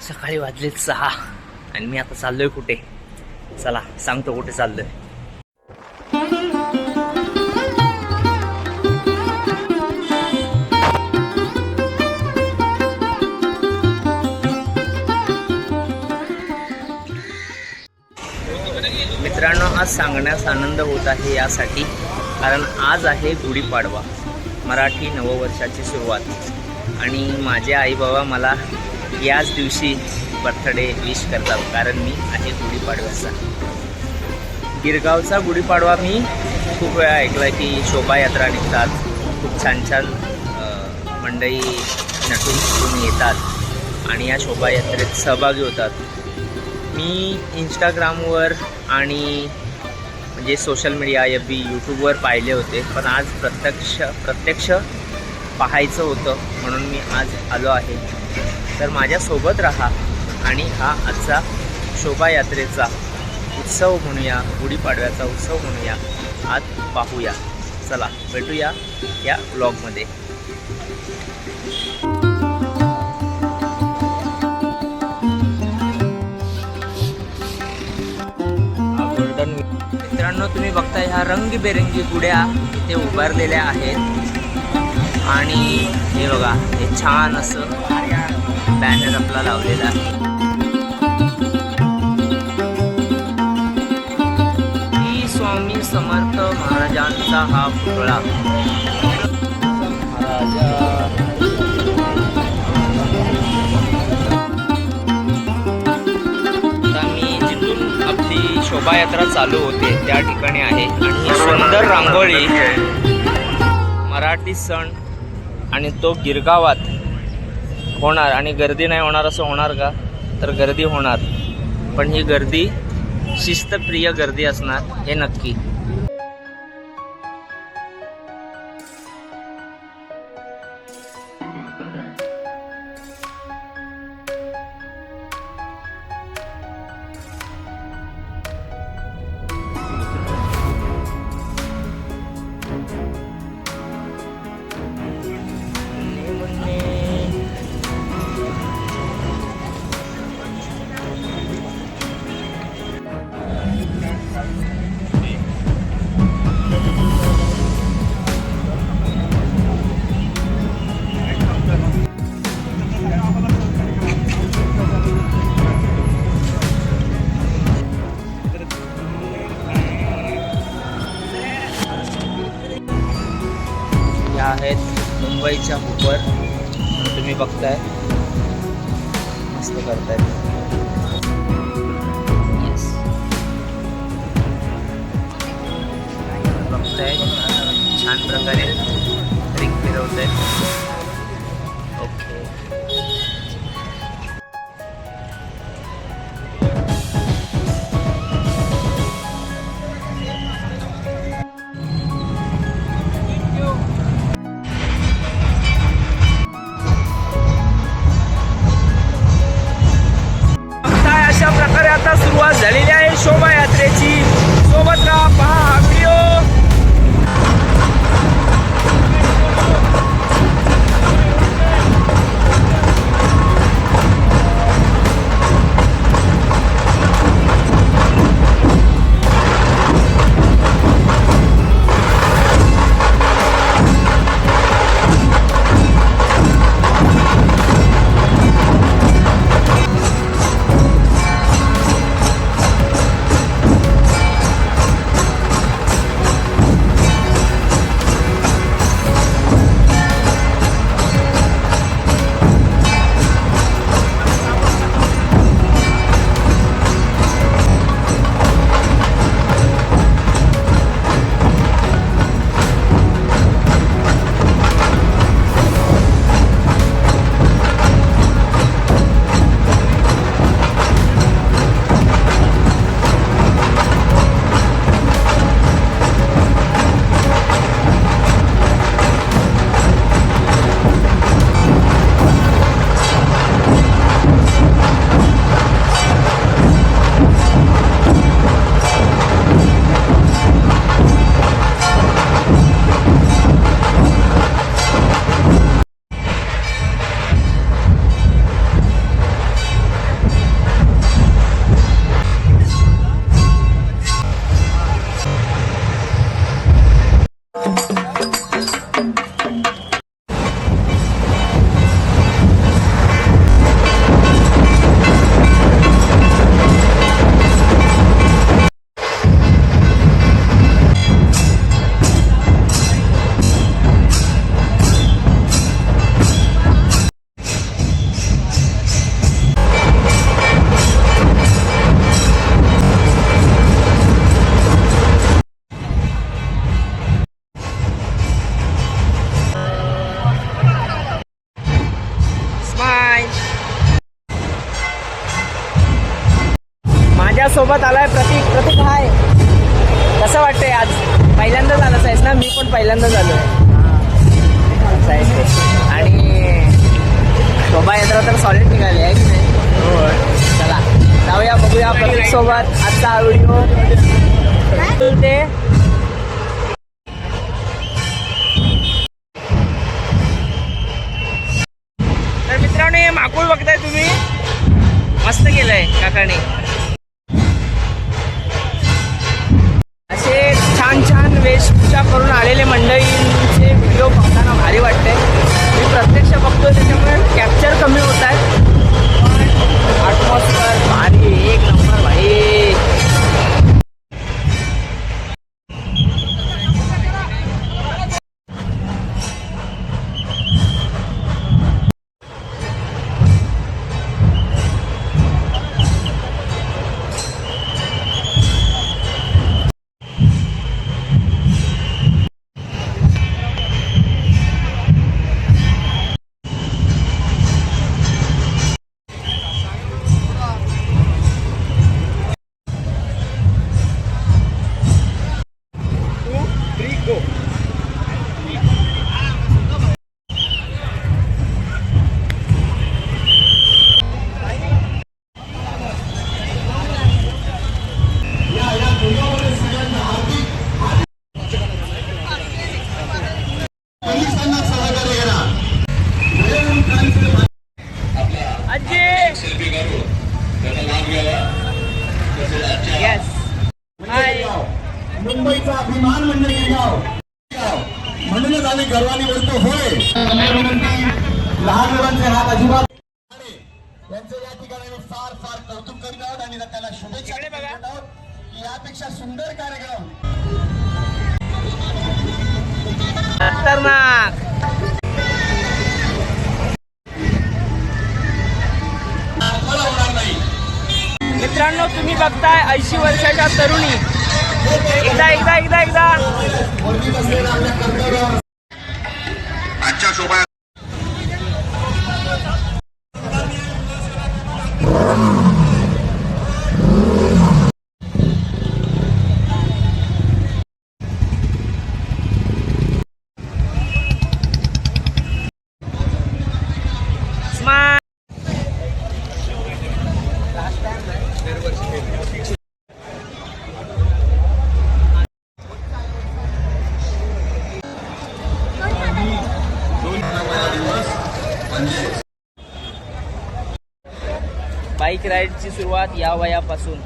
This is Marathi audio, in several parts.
सकाळी वाजलेत 6 आणि मी आता चाललोय कुठे? चला सांगतो कुठे चाललोय. मित्रांनो, आज सांगण्यास आनंद होत आहे यासाठी कारण आज आहे गुढीपाडवा, मराठी नववर्षाची सुरुवात. आणि माझे आई बाबा मला याच दिवशी बर्थडे विश करतात कारण मी आहे गुढीपाडव्याचा. गिरगावचा गुढीपाडवा मी खूप वेळा ऐकला की शोभायात्रा निघतात, खूप छान छान मंडळी नटून फुटून येतात आणि या शोभायात्रेत सहभागी होतात. मी इंस्टाग्रामवर आणि म्हणजे सोशल मीडिया FB यूट्यूबवर पाहिले होते, पण आज प्रत्यक्ष पाहायचं होतं म्हणून मी आज आलो आहे. तर माझ्यासोबत राहा आणि हा आजचा शोभायात्रेचा उत्सव म्हणूया, गुढीपाडव्याचा उत्सव म्हणूया, आज पाहूया. चला भेटूया या व्लॉगमध्ये. मित्रांनो, तुम्ही बघताय ह्या रंगीबेरंगी गुड्या इथे उभारलेल्या आहेत आणि हे बघा, हे छान असं बॅनर आपला लावलेला आहे. श्री स्वामी समर्थ महाराजांचा हा पुतळा. शोभायात्रा चालू होते त्या ठिकाणी आहे आणि ही सुंदर रांगोळी मराठी सण आणि तो गिरगावात होणार आणि गर्दी नाही होणार असं होणार का? तर गर्दी होणार, पण ही गर्दी शिस्तप्रिय गर्दी असणार हे नक्की. आहेत मुंबईच्या हुपर, तुम्ही बघताय मस्त करतायत. येस, बघताय छान प्रकारे रिंग फिरवत आहे. ओके, अशा प्रकारे आता सुरुवात झालेली आहे शोभायात्रेची. सोबत राहा, पहा हा व्हिडिओ. सोबत आलाय प्रतीक. प्रतीक हाय, कसं वाटतंय आज? पहिल्यांदाच आलाच आहेस ना? मी पण पहिल्यांदाच आलो आणि शोभायात्रा तर सॉलिड निघाली आहे की नाही? चला जाऊया, बघूया प्रतीक सोबत आजचा हा व्हिडिओ. ते तर मित्रांनो, हे माकुळ बघताय तुम्ही, मस्त केलंय काकाने. असे छान छान वेशभूषा करून आलेले मंडळींचे व्हिडिओ पाहताना भारी वाटते. मी प्रत्यक्ष बघतो त्याच्यामुळे कॅप्चर कमी होत आहे, पण ॲटमॉस्फिअर भारी, एक नंबर भाई. मुंबईचा अभिमान म्हणजे हे गाव, म्हणूनच आम्ही गर्वाने बोलतो होय. लहान मुलांचे हात अजिबात यांचं या ठिकाणी फार फार कौतुक करत आहोत आणि त्याला शुभेच्छा देत आहोत की यापेक्षा सुंदर कार्यक्रम खतरनाक. होणार नाही. मित्रांनो, तुम्ही बघताय 80 वर्षाच्या तरुणी. एकदा एकदा एकदा एकदा आजच्या शोभा बाईक राईडची सुरुवात या वयापासून.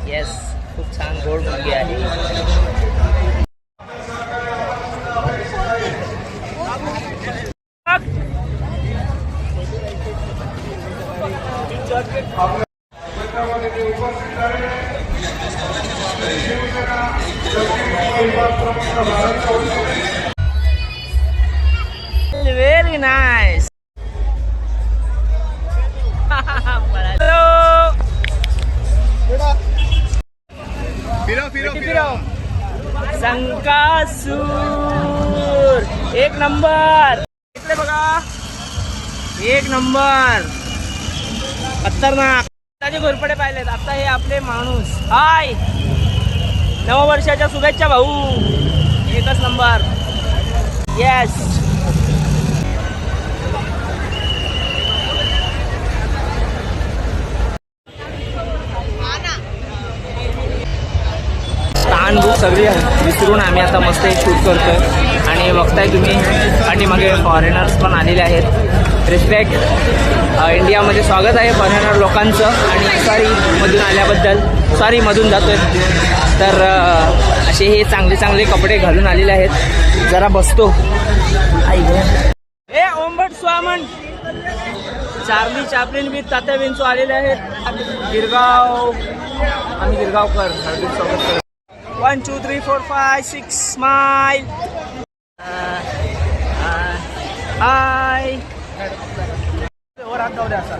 येस, खूप छान गोड मुलगी आहे. Very nice. संकासूर एक नंबर. इकडे बघा, एक नंबर, खतरनाक. त्याचे घोरपडे पाहिलेत. आता हे आपले माणूस. हाय, नववर्षाच्या शुभेच्छा भाऊ. एकच नंबर. येस. ताण भूक सगळी विसरून आम्ही आता मस्त एक शूट करतोय. आणि बघताय तुम्ही आणि मागे फॉरेनर्स पण आलेले आहेत. रिस्पेक्ट, इंडियामध्ये स्वागत आहे फॉरेनर लोकांचं. आणि सॉरी मधून आल्याबद्दल, सॉरी मधून जातोय. तर असे हे चांगले चांगले कपडे घालून आलेले आहेत. जरा बसतो. ए ओंबट स्वामन, चार्ली चॅपलिन विथ तात्या विंचू आलेले आहेत. गिरगाव, आम्ही गिरगावकर. हार्दिक स्वागत करतो. 1 2 3 4 5 6 स्माइल. हाय. वर हात जाऊ द्या असा.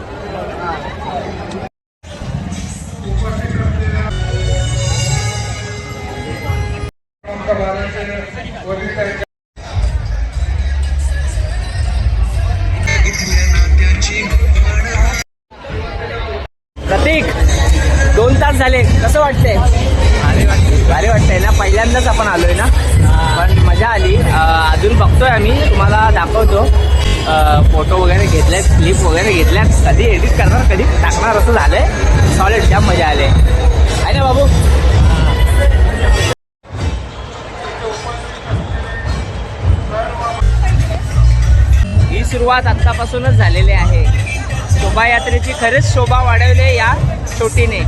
प्रतीक 2 तास झाले, कसं वाटतंय? भारी वाटतंय ना. पहिल्यांदाच आपण आलोय ना, पण मजा आली. अजून बघतोय आम्ही, तुम्हाला दाखवतो. फोटो वगैरे घेतलेत, क्लिप वगैरे घेतल्यात. कधी एडिट करणार कधी टाकणार असं झालंय. सॉलिड, जाम मजा आली आहे ना बाबू. ही सुरुवात आत्तापासूनच झालेली आहे. शोभायात्रेची खरेच शोभा वाढवली या छोटीने.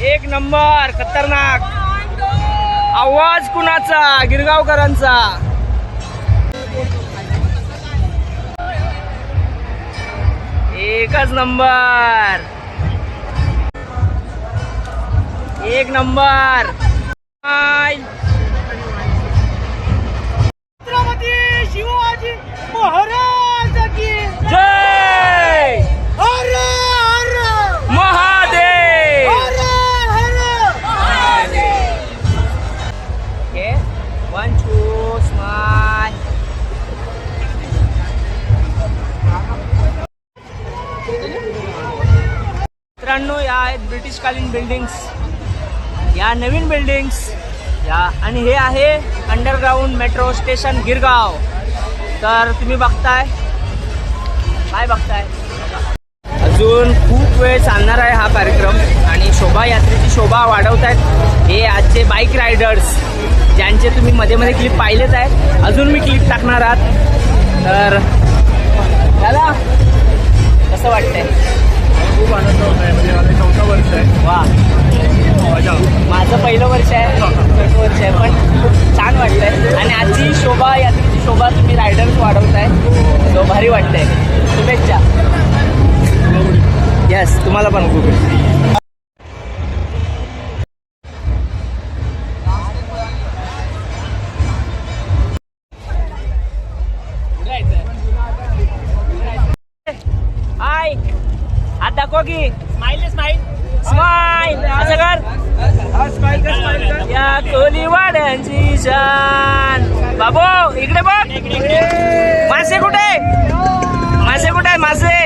एक नंबर, खतरनाक आवाज कुणाचा? गिरगावकरांचा. एकच नंबर, एक नंबर. छत्रपती शिवाजी महाराज की जय. हर हर महादेव. Okay, 1, 2, smile. मित्रांनो, या आहेत ब्रिटिशकालीन बिल्डिंग्स, या नवीन बिल्डिंग्स या, आणि हे आहे अंडरग्राऊंड मेट्रो स्टेशन गिरगाव. तर तुम्ही बघताय, काय बघताय? अजून खूप वेळ चालणार आहे हा कार्यक्रम आणि शोभायात्रेची शोभा वाढवत आहेत हे आजचे बाईक रायडर्स, ज्यांचे तुम्ही मध्ये मध्ये क्लिप पाहिलेच आहेत. अजून मी क्लिप टाकणार आहात. तर त्याला कसं वाटतंय? खूप आनंद होत आहे. म्हणजे माझं 4थं वर्ष आहे. वा, मजा. माझं पहिलं वर्ष आहे, 4थं वर्ष आहे, पण खूप छान वाटतंय. आणि आजची शोभायात्रेची शोभा तुम्ही रायडर्स वाढवताय, तो भारी वाटतंय. शुभेच्छा. यस, तुम्हाला पण खूप. हाय, हात दाखवा की. Smile smile smile. असं कर. या कोलीवाड्यांची जान. बाबू इकडे बघ. मासे कुठे? मासे कुठे? मासे.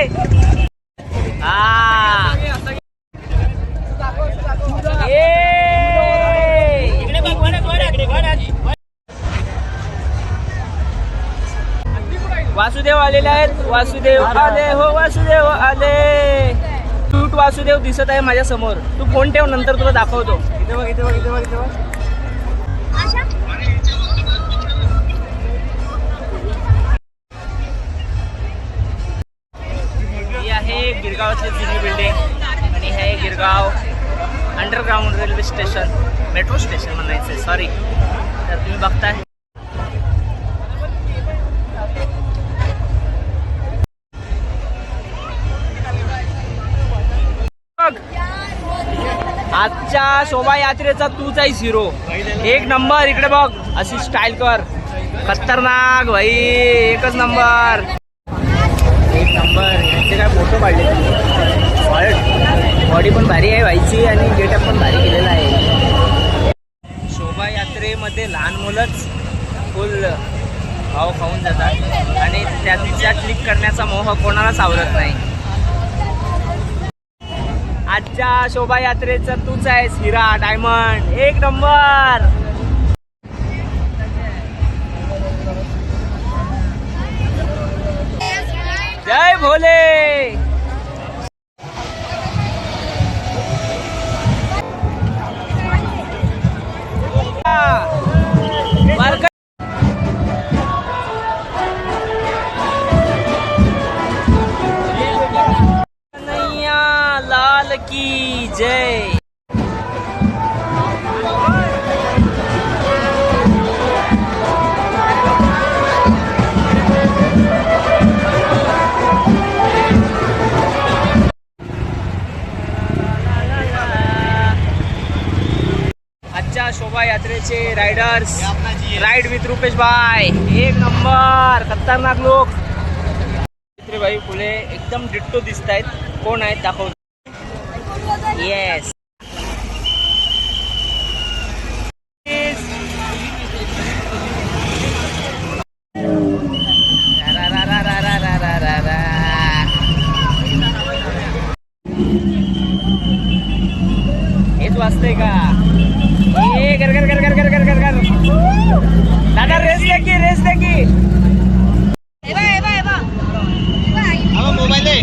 वासुदेव आलेले आहेत. वासुदेव आले हो, वासुदेव आले. क्यूट वासुदेव दिसत आहे माझ्या समोर. तू फोन ठेव, नंतर तुला दाखवतो. इथे बघ, इथे बघ, इथे बघ, इथे बघ. ही आहे गिरगावची जुनी बिल्डिंग आणि हे Girgaon underground railway station, metro station म्हणायचं, सॉरी. तर तुम्ही बघताय आजच्या शोभायात्रेचा तूच आहेस हिरो. एक नंबर. इकडे बघ, अशी स्टाईल कर. खतरनाक भाई, एकच नंबर, एक नंबर. यांचे काय फोटो काढले तुम्ही. बॉडी पण भारी आहे भाईची आणि गेटअप पण भारी केलेला आहे. शोभायात्रेमध्ये लहान मुलंच फुल भाव खाऊन जातात आणि त्यांच्या क्लिक करण्याचा मोह कोणालाच आवरत नाही. आजच्या शोभायात्रेचं तूच आहेस हिरा, डायमंड, एक नंबर. जय भोले. लाल की जय. आजच्या शोभायात्रेचे रायडर्स, राइड विथ रुपेश भाई, एक नंबर. खतरनाक लोक. सावित्रीबाई फुले एकदम डिट्टो दिसत आहेत. कोण आहेत दाखव. येस. हेच वाजतंय का. ए कर कर कर कर कर कर कर कर. दादा रेस दे की रेस दे की. मोबाईल आहे.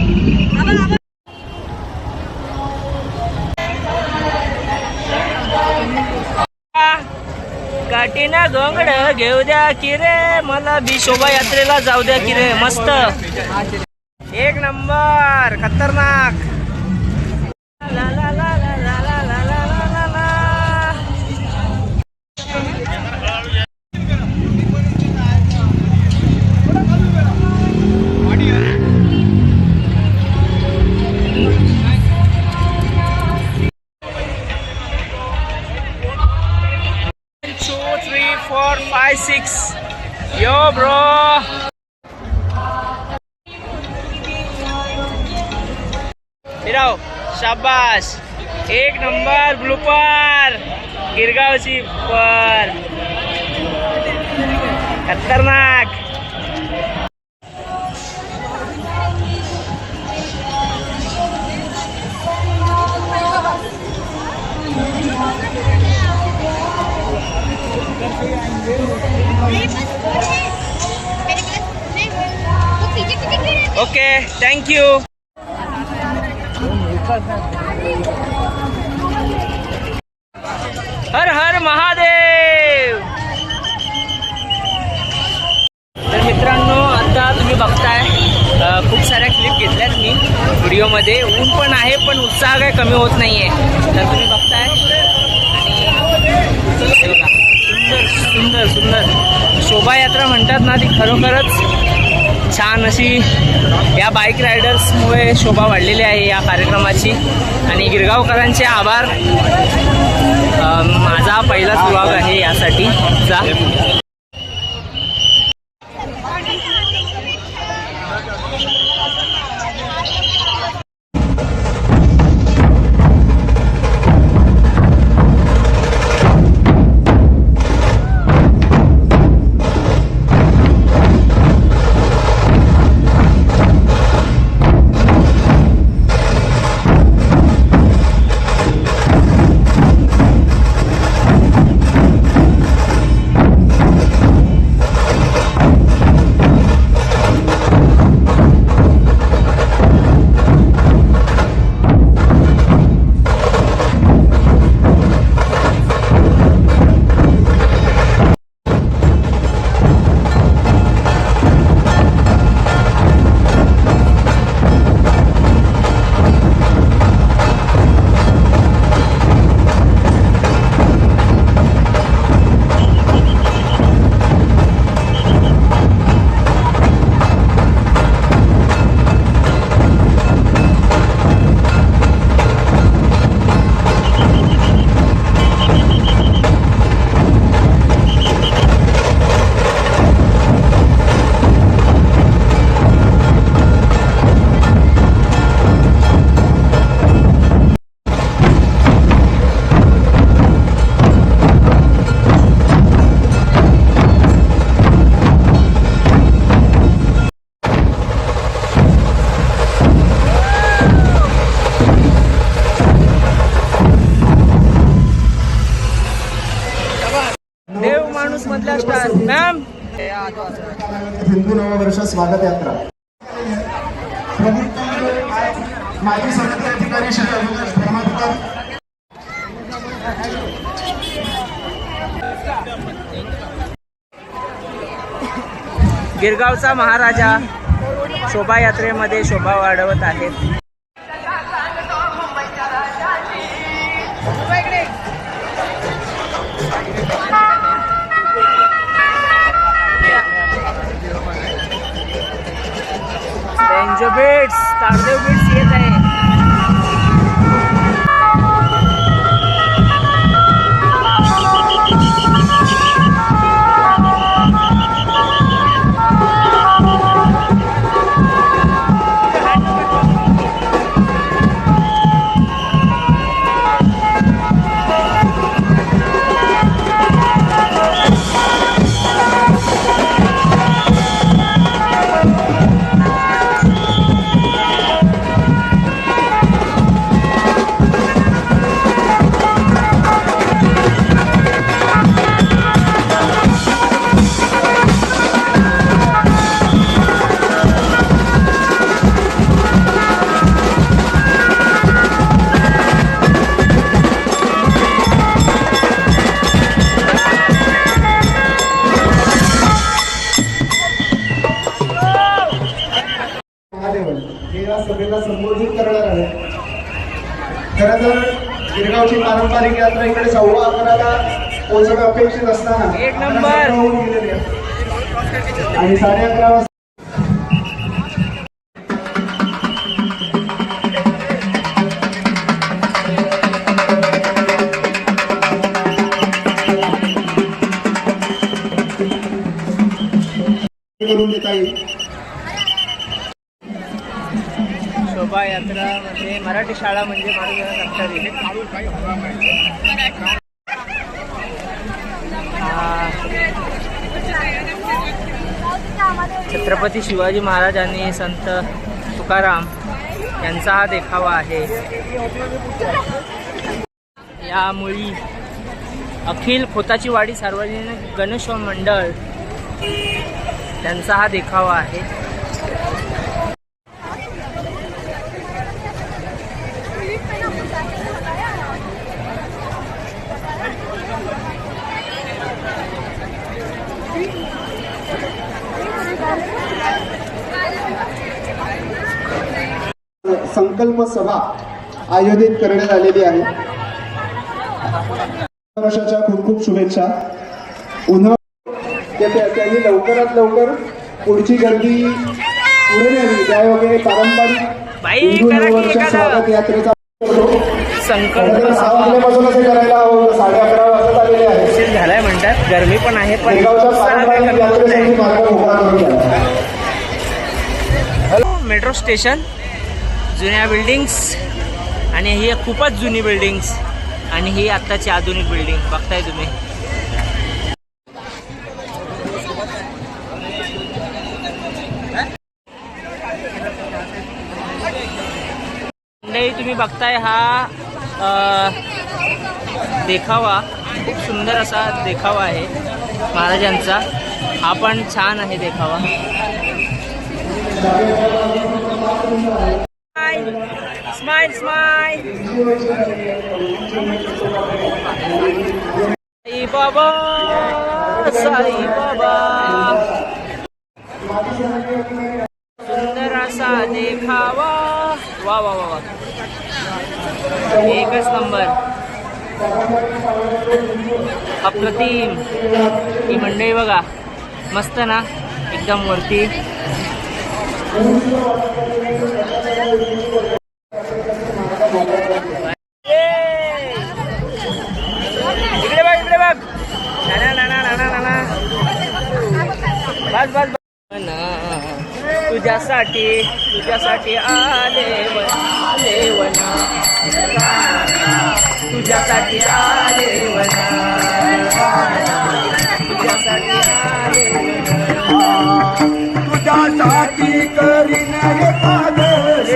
काठीना घोंगड घेऊ द्या की रे मला बी शोभायात्रेला जाऊ द्या की रे. मस्त एक नंबर खतरनाक. ला ला ला ला ला ला ला ला ला ला. 4, 5, 6. Yo bro. हिराव शाबाश. एक नंबर ब्लूपर. गिरगावची पर खतरनाक. Okay thank you. हर हर महादेव. तर मित्रांनो आता तुम्ही बघताय खूप साऱ्या क्लिप घेतल्यात मी व्हिडिओमध्ये. ऊन पण आहे पण उत्साह काय कमी होत नाहीये. तर तुम्ही बघताय आणि सुंदर सुंदर सुंदर शोभायात्रा म्हणतात ना ती खरोखरच छान अशी या बाईक रायडर्समुळे शोभा वाढलेली आहे या कार्यक्रमाची. आणि गिरगावकरांचे आभार. माझा पहिलाच ब्लॉग आहे यासाठीचा. मधला स्टार मॅम. हिंदू नववर्ष स्वागत यात्रा माजी समिती अधिकारी श्री अविनाश धर्माधिकारी. गिरगावचा महाराजा शोभायात्रेमध्ये शोभा वाढवत आहेत. डेंजर बीट्स तारदेव बीट्स येत आहे. सभेला संबोधित करणार आहे. खरं तर गिरगावची पारंपरिक यात्रा इकडे 11:15ला पोहोचणं अपेक्षित असताना एक नंबर. होऊन गेलेली आहे. आणि 11:30 वाजता करून देता येईल. शोभायात्रा म्हणजे मराठी शाळा म्हणजे छत्रपती शिवाजी महाराज आणि संत तुकाराम यांचा हा देखावा आहे. यामुळे अखिल खोताची वाडी सार्वजनिक गणेशोत्सव मंडळ त्यांचा हा देखावा आहे. संकल्प सभा आयोजित करण्यात आलेली आहे. वर्षाच्या खूप खूप शुभेच्छा. पुन्हा त्यांनी लवकरात लवकर पुढची गर्दी पुढे न्यावी त्यायोगे पारंपरिक हिंदू नववर्ष स्वागत यात्रेचा संकल्प 6 वाजल्यापासून असे करायला हवं होतं. 11:30 वाजत आलेले आहे. उशीर झालाय म्हणतात, गरमी पण आहे पण गिरगावच्या पारंपरिक यात्रेसाठी मार्ग मोकळा करून द्यावा. हॅलो, मेट्रो स्टेशन, जुन्या बिल्डिंग्स आणि ही खूपच जुनी बिल्डिंग्स आणि ही आत्ताची आधुनिक बिल्डिंग बघताय तुम्ही. तुम्ही बघताय हा देखावा, खूप सुंदर असा देखावा आहे महाराजांचा. हा पण छान आहे देखावा. Smile smile. साई बाबा, साई बाबा. सुंदर असा देखावा. वा वा वा वा, एकच नंबर. अप्रतिम. ही मंडळी बघा, मस्त ना एकदम वरती. इकडे बघ, इकडे बघ. ना ना ना ना ना ना. बस बस बस. तुझ्यासाठी तुझ्यासाठी आले वना, तुझ्यासाठी आले वना, तुझ्यासाठी आले वना, तुझ्यासाठी करीन हे आदर्श.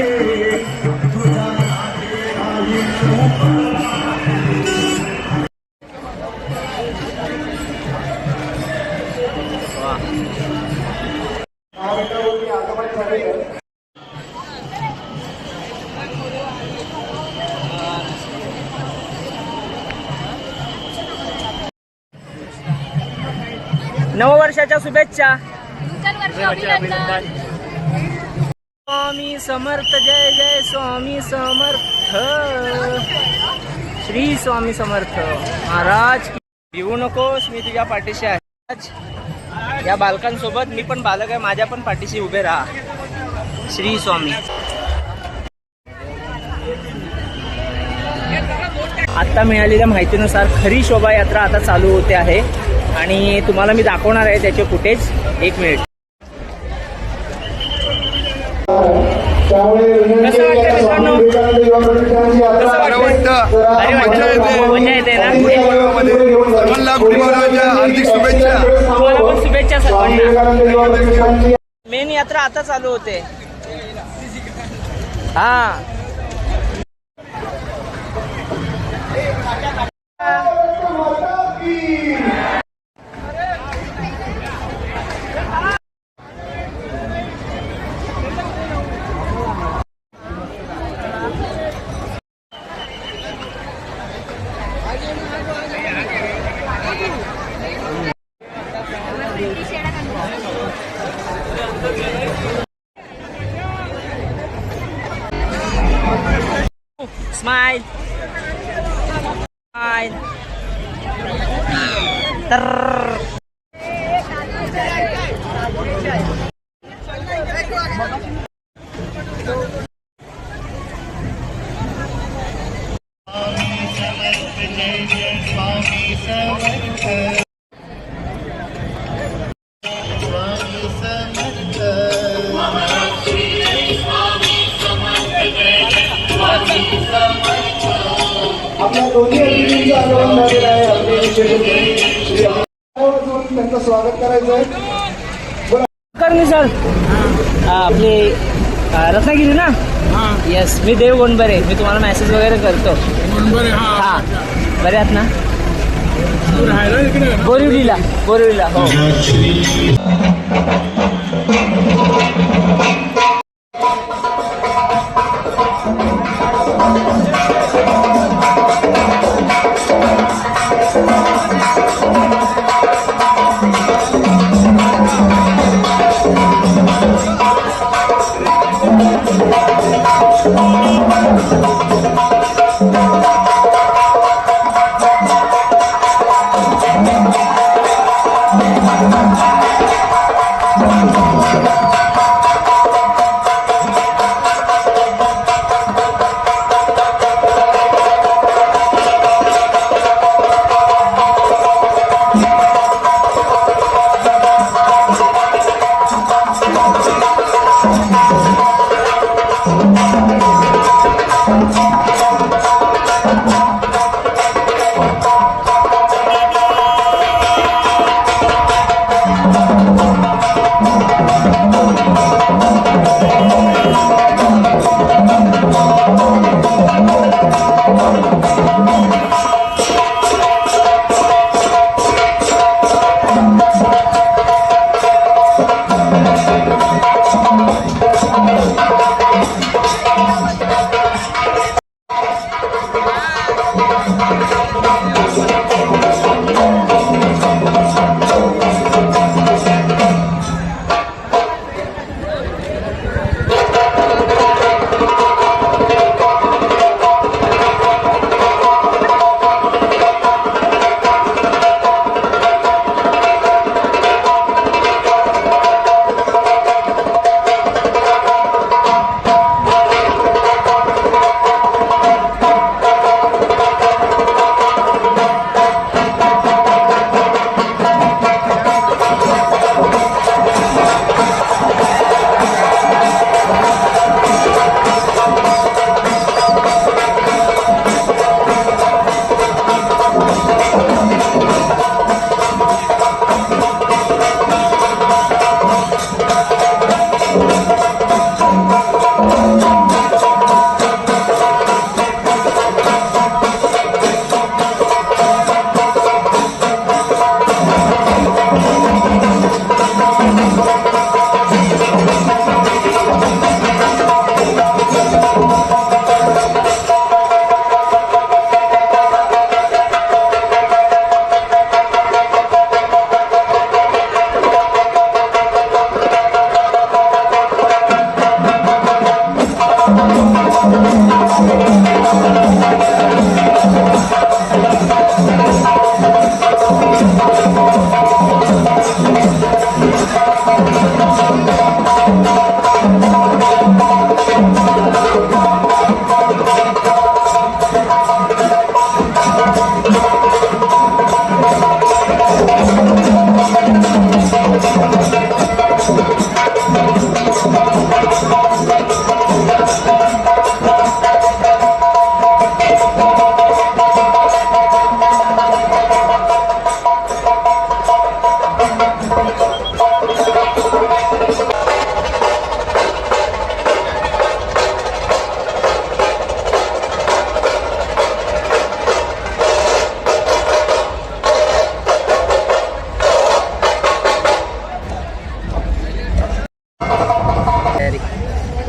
नववर्षाच्या शुभेच्छा. स्वामी समर्थ, जय जय स्वामी समर्थ, श्री स्वामी समर्थ महाराज. भिवू नकोस, मी तुझ्या पाठीशी आहे. या बालकांसोबत मी पण बालक आहे, माझ्या पण पाठीशी उभे राहा. श्री स्वामी. आता मिळालेल्या माहितीनुसार खरी शोभायात्रा आता चालू होते आहे आणि तुम्हाला मी दाखवणार आहे त्याचे फुटेज. 1 मिनिट. मजा येते ना. हार्दिक शुभेच्छा. तुम्हाला पण शुभेच्छा सर्वांना. मेन यात्रा आता चालू होते. हा, स्माइल स्माइल तर आपल्या दोन्ही अतिथींचं आगमन झालेलं आहे. आपले विशेष श्री अभिनव त्यांचं स्वागत करायचं आहे. करणे सर आपले रत्नागिरी ना. येस, मी देव गोंडबरे. मी तुम्हाला मेसेज वगैरे करतो. हां, बरे आहात ना? बोरिवलीला बोरिवलीला हो.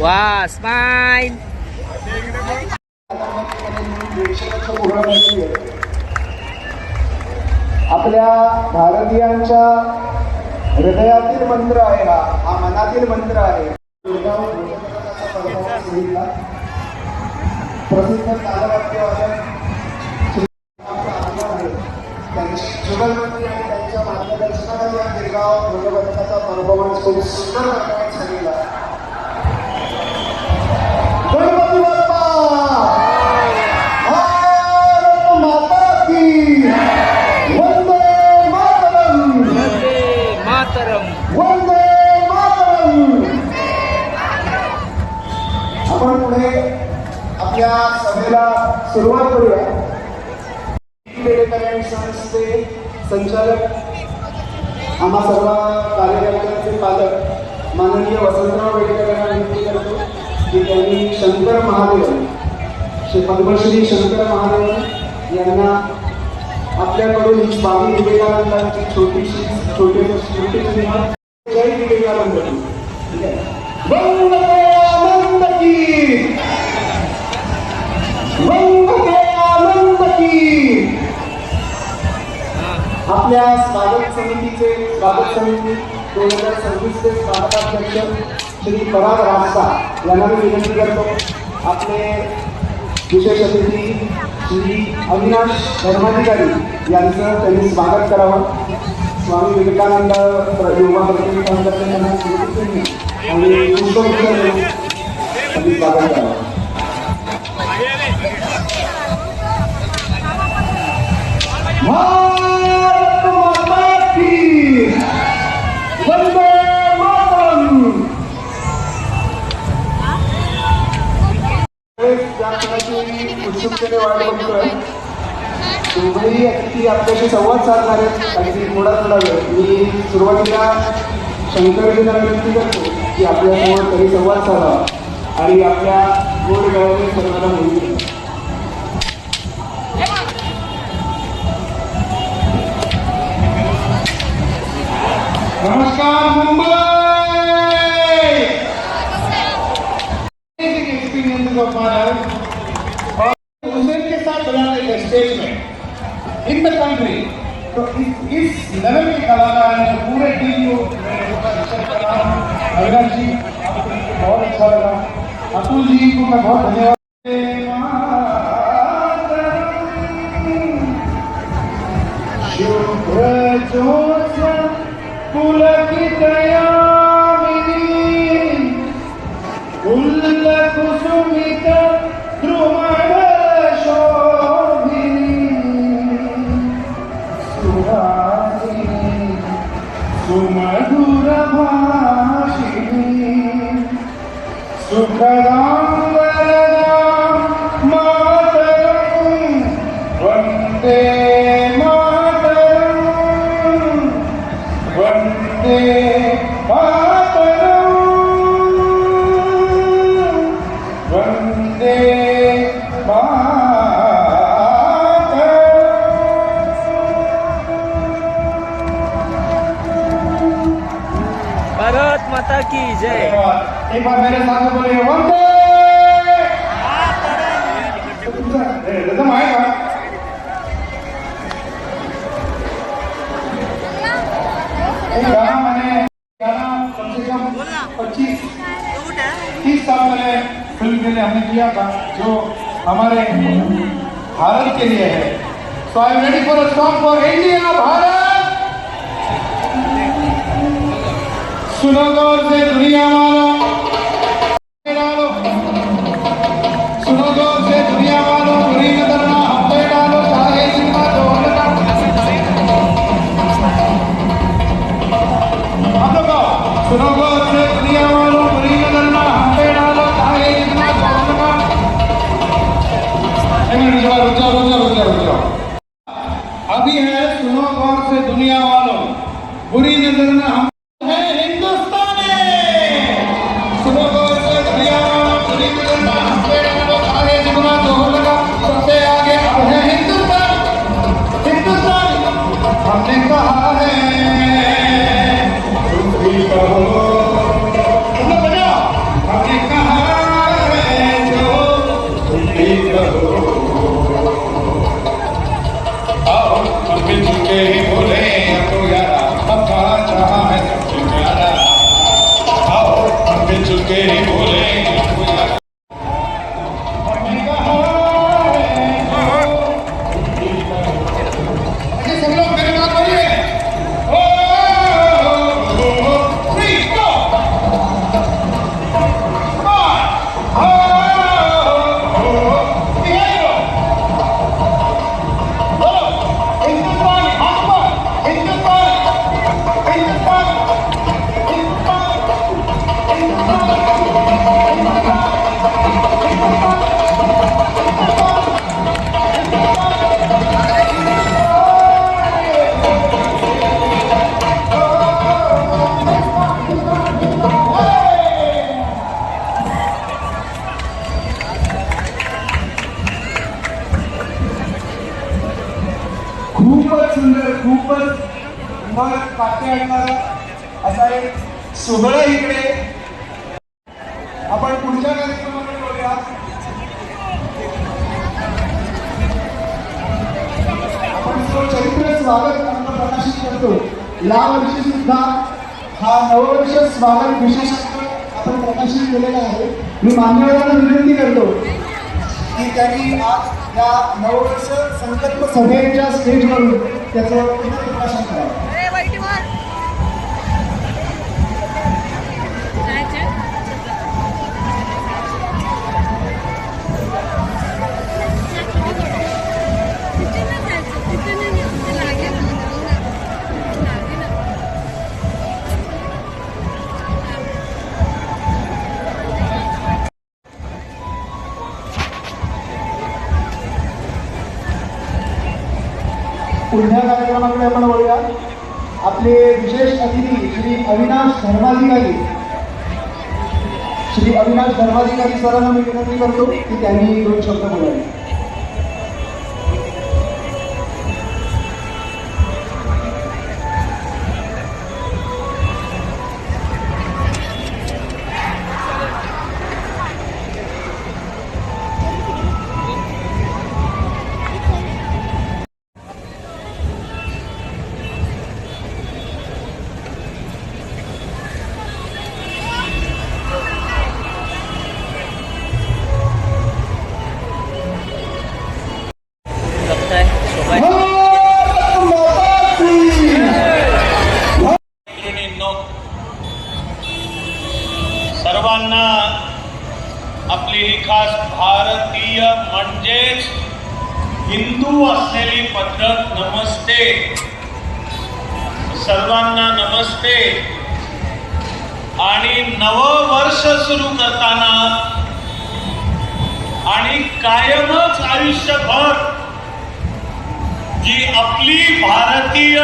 वा स्माइल. आपल्या भारतीयांच्या हृदयातील मंत्र आहे हा मनातील मंत्र आहे. प्रसिद्ध तालवाद्यवादक जुगलबंदी आणि त्यांच्या मार्गदर्शनाखाली या गिरगाव ध्वजपथकाचा परफॉर्मन्स खूप सुंदर प्रकारे झालेला. गणपती बाप्पा भारत माता की वंदे मातरम. मातरम. वंदे मातरम. आपण पुढे आपल्या सभेला सुरुवात करूया. पेडेकर संस्थेचे संचालक आम्हा सर्व कार्यकर्त्यांचे पालक माननीय वसंतराव पेडेकर यांना विनंती करतो की त्यांनी शंकर महादेवन श्री पद्मश्री शंकर महादेवन यांना आपल्याकडून ही स्वामी विवेकानंदांची छोटीशी जय विवेकानंद. वंदे आनंद की. वंदे आनंद की. आपल्या स्वागत समिती 2026 चे स्वागताध्यक्ष श्री पराग रास्ता यांना मी विनंती करतो आपले विशेष अतिथी श्री अविनाश धर्माधिकारी यांचं त्यांनी स्वागत करावं. स्वामी विवेकानंद युवा प्रतिनिधी आणि पुष्पगुच्छ स्वागत करावं. भारत माता की वंदे मातरम. या क्षणाची उत्सुकतेने वाट बघतोय. दोघंही अतिथी आपल्याशी संवाद साधणार आहेत. अगदी थोडा वेळ मी सुरुवातीला शंकरजींना विनंती करतो की आपल्यासमोर तरी संवाद साधावा आणि आपल्या गोड गळ्याने सर्वांना बोलू. नमस्कार Mumbai. Experience of my life और हुसैन के साथ बुलाते थे स्टेज में इन द कंट्री. तो इस लेवल के कलाकार ने पूरे टीम को अविनाश जी आपको बहुत अच्छा लगा. अतुल जी को मैं बहुत धन्यवाद. शुभ्र ज्योत्स्ना पुलकितयामिनी कुसुमित द्रुमण शोभिनी सुहासिनी सुमधुर भाषिणी सुखदां वरदां मातरं वन्दे मातरं. वन्दे मातरं. वन्दे मातरं. भारत माता की जय. एक बार मेरे साथ बोलिए वंदे मातरम. आएगा गाना कम से कम 25-30 साल पहले फिल्म के लिए हमने किया था जो हमारे भारत के लिए है. So I am ready for a song for India. Bharat सुनो गौर से दुनिया वालों. सुनो गौर से दुनिया वालों. बुरी नजर ना हम पे डालो चाहे जितना जो होगा. आप लोग सुनो गौर से दुनिया वालों. बुरी नजर ना हम पे डालो चाहे जितना जो होगा. रुक जाओ. अभी है सुनो गौर से दुनिया वालों. बुरी नजर ना हम है हिंदुस्तानी. सुनो गौर से दुनिया वालों. बुरी नजर ना हम पे डालो चाहे जितना जो होगा. सबसे आगे अब है हिंदुस्तान. हमने कहा है हमने कहा है जो तुम भी कहो. आओ हम मिलके ही बोले सोहळा इकडे. आपण पुढच्या कार्यक्रमाकडे बोलूया. आपण चरित्र स्वागत अंक प्रकाशित करतो. या वर्षी सुद्धा हा नववर्ष स्वागत विशेष अंक आपण प्रकाशित केलेला आहे. मी मान्यवरांना विनंती करतो की त्यांनी आज या नववर्ष संकल्प सभेच्या स्टेजवरून त्याचं प्रकाशन करावं. पुढच्या कार्यक्रमाकडे आपण वळूया. आपले विशेष अतिथी श्री अविनाश धर्माधिकारी सरांना मी विनंती करतो की त्यांनी 2 शब्द बोलावे. बघताय शोभा मैत्रिणींनो, सर्वांना आपली ही खास भारतीय म्हणजेच हिंदू असलेली पद्धत नमस्ते. सर्वांना नमस्ते. आणि नववर्ष सुरू करताना आणि कायमच आयुष्यभर जी आपली भारतीय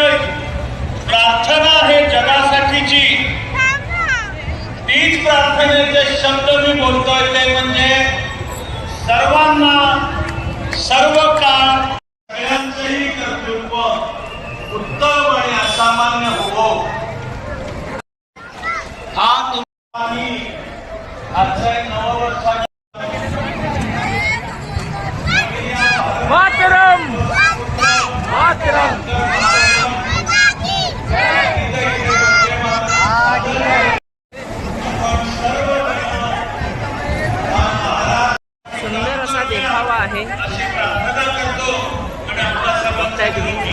प्रार्थना आहे जगासाठीची, तीच प्रार्थनेचे शब्द मी बोलतोय ते म्हणजे सर्वांना सर्व काळ सगळ्यांचंही कर्तृत्व उत्तम आणि असामान्य होवो. हा तुम्ही आजच्या नववर्षाच्या सुंदर असा देखावा आहे. अशी प्रार्थना करतो आणि आपला सर्वांचा बघताय तुम्ही.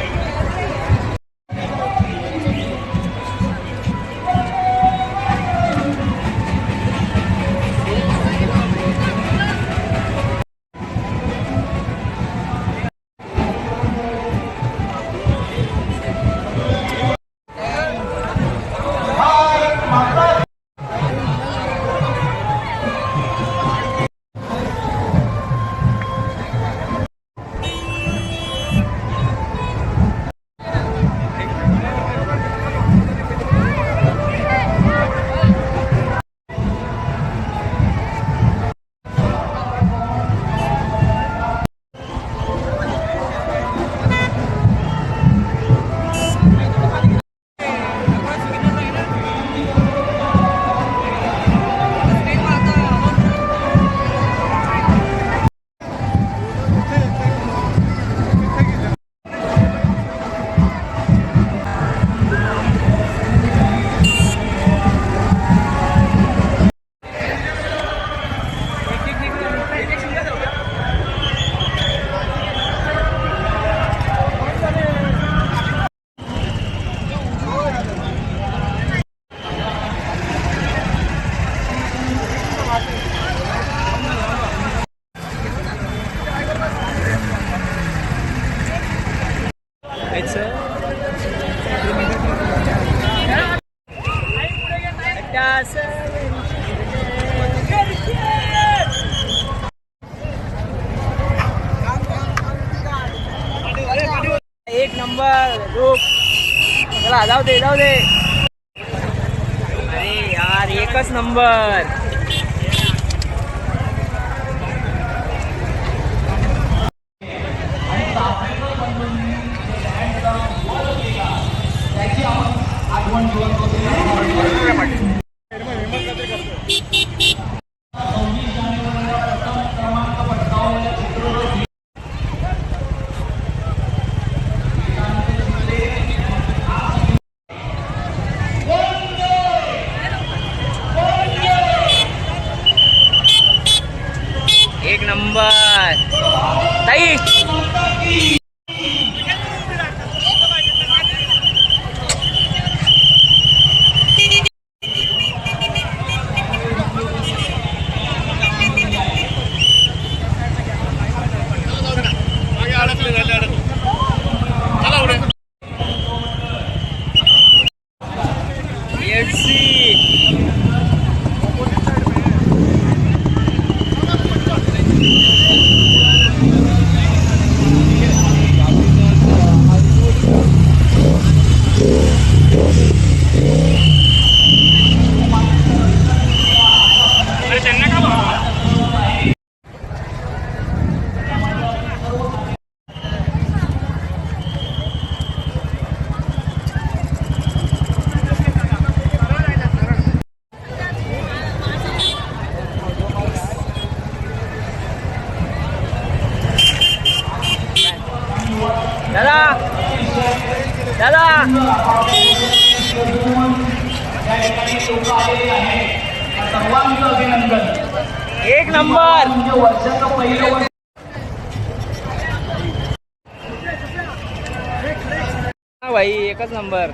एक नंबर रूप. चला जाऊ दे जाऊ दे. अरे यार एकच नंबर. आठवण नंबर ताई. दादा दादा सर्वांचं अभिनंदन. एक नंबर. वर्षाचं पहिलं वर्ष हा भाई एकच नंबर.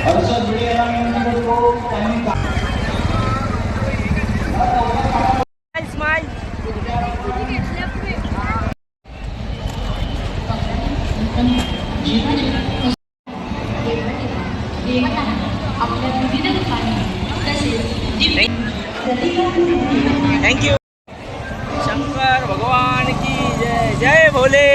हर्षद भिडे यांना विनंती करतो त्यांनी स्माइल. थँक्यू. शंकर भगवान की जय. जय भोले.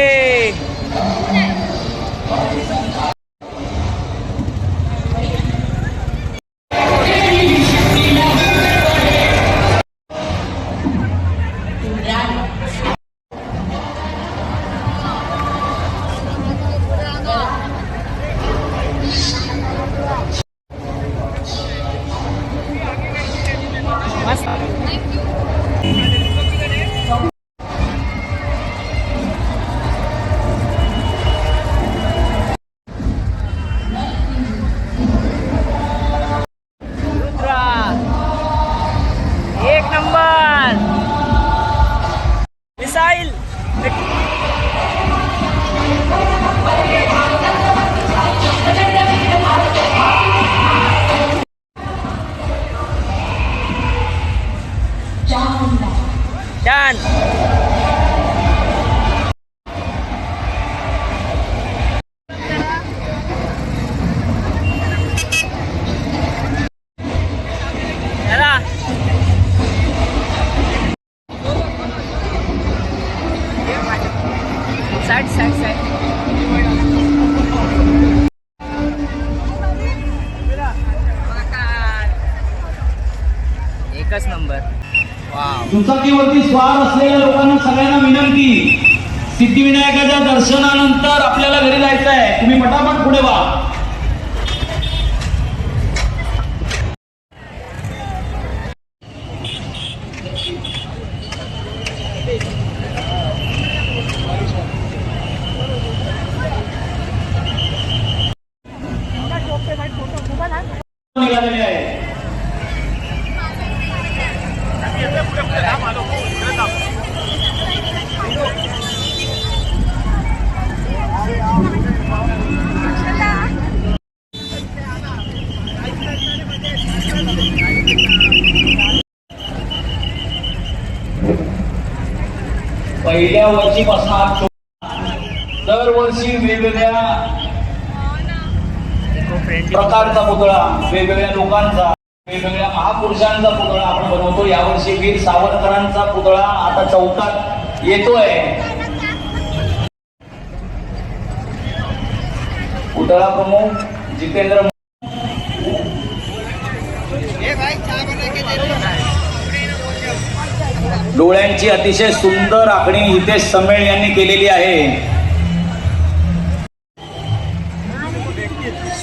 एक नंबर. मिसाईल. छान. Side side side. एकच नंबर. वाव. दुचाकीवरती स्वार असलेल्या लोकांना सगळ्यांना विनंती, सिद्धिविनायकाच्या दर्शनानंतर आपल्याला घरी जायचं आहे. तुम्ही पटापट पुढे वा. निघालेले आहे. पहिल्या वर्षीपासून आज दरवर्षी वेगवेगळ्या प्रकारचा पुतळा, वेगवेगळ्या लोकांचा, वेगवेगळ्या महापुरुषांचा पुतळा आपण बनवतो. यावर्षी वीर सावरकरांचा पुतळा आता चौकात येतोय. पुतळा प्रमुख जितेंद्र डोळ्यांची अतिशय सुंदर आखणी हितेश समेळ यांनी केलेली आहे.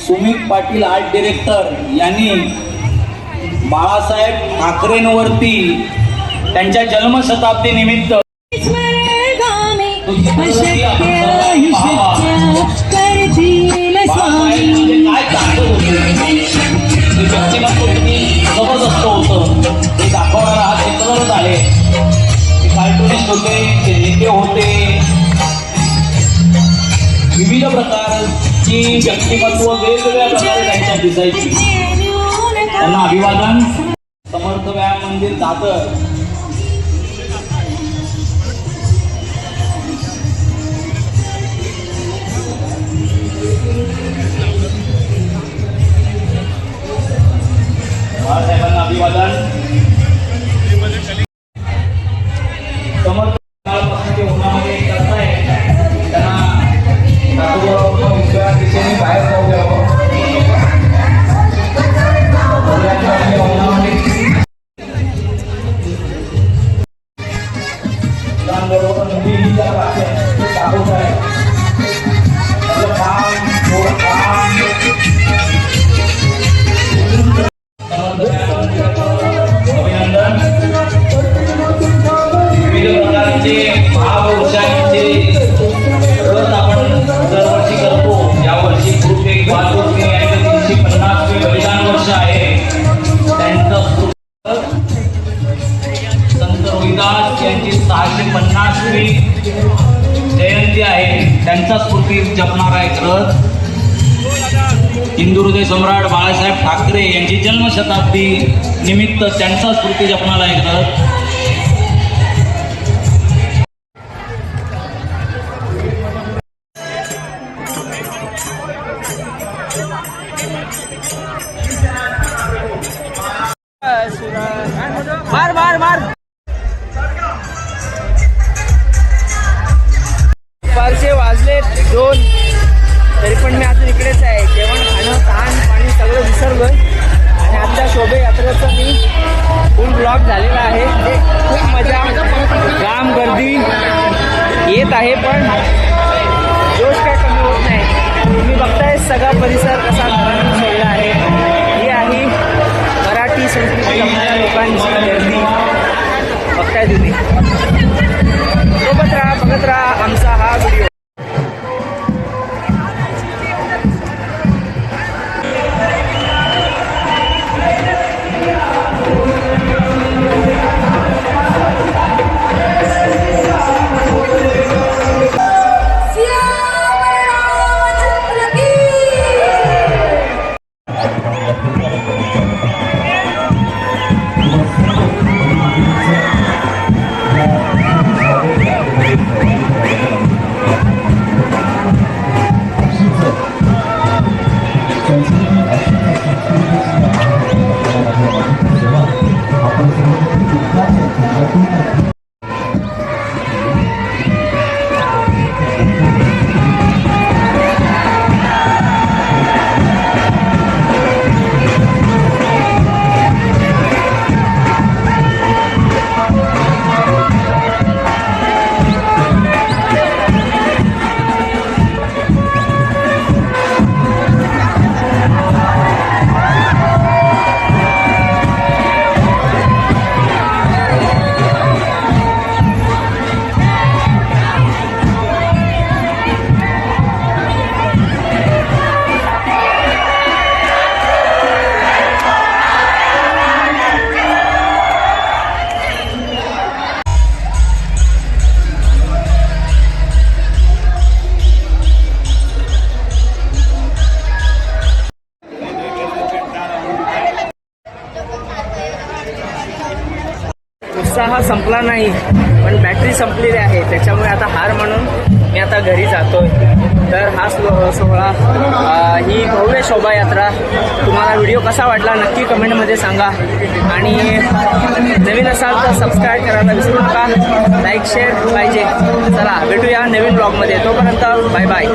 सुमित पाटील आर्ट डिरेक्टर यांनी बाळासाहेब ठाकरेंवरती त्यांच्या जन्मशताब्दी निमित्त काय कम्युनिस्ट होते, ते नेते होते, विविध प्रकारची व्यक्तिमत्व वेगवेगळ्या प्रकारे त्यांच्यात दिसायची. त्यांना अभिवादन. समर्थ व्यायाम मंदिर दादर. बाळासाहेबांना अभिवादन. समर्थ काळापासून ते उन्हामध्ये करताय त्यांना उजव्या दिशेने बाहेर जाऊ द्यावं. बरोबर नदीही ज्या वाक्यात दाखवत आहे त्याचं काम थोडं काम अभिनंदन. विविध प्रकारचे महापुरुषांचे रथ आपण दरवर्षी करतो. यावर्षी गुरु तेग बहादूर यांचे 350वे बलिदान वर्ष आहे. त्यांचं संत रोहिदास यांची 650वी जयंती आहे. त्यांचा स्फूर्ती जपणारा एक रथ. हिंदू हृदय सम्राट बाळासाहेब ठाकरे यांची जन्मशताब्दी निमित्त त्यांचा स्फूर्ती जपणारा एक रथ. मार मार मार. दुपारचे वाजले 2 तरी पण मी आता इकडेच आहे. जेवण खाणं ताण पाणी सगळं विसरलोय आणि आजच्या शोभायात्रेचा मी फुल ब्लॉग झालेला आहे. खूप मजा, जाम गर्दी येत आहे पण जोश काय कमी होत नाही. तुम्ही बघताय सगळा परिसर कसा घरांनी सोडला आहे. ही आहे मराठी संस्कृती जपणाऱ्या लोकांची गर्दी. बघताय तुम्ही. सोबत राहा, बघत राहा आमचा हा व्हिडिओ. उत्साह संपला नाही पण बॅटरी संपलेली आहे. त्याच्यामुळे आता हार म्हणून मी आता घरी जातोय. तर हा सोहळा ही भव्य शोभायात्रा तुम्हाला व्हिडिओ कसा वाटला नक्की कमेंटमध्ये सांगा. आणि नवीन असाल तर सबस्क्राईब करायला विसरू नका. लाईक शेअर पाहिजे. चला भेटूया नवीन ब्लॉगमध्ये. तोपर्यंत बाय बाय.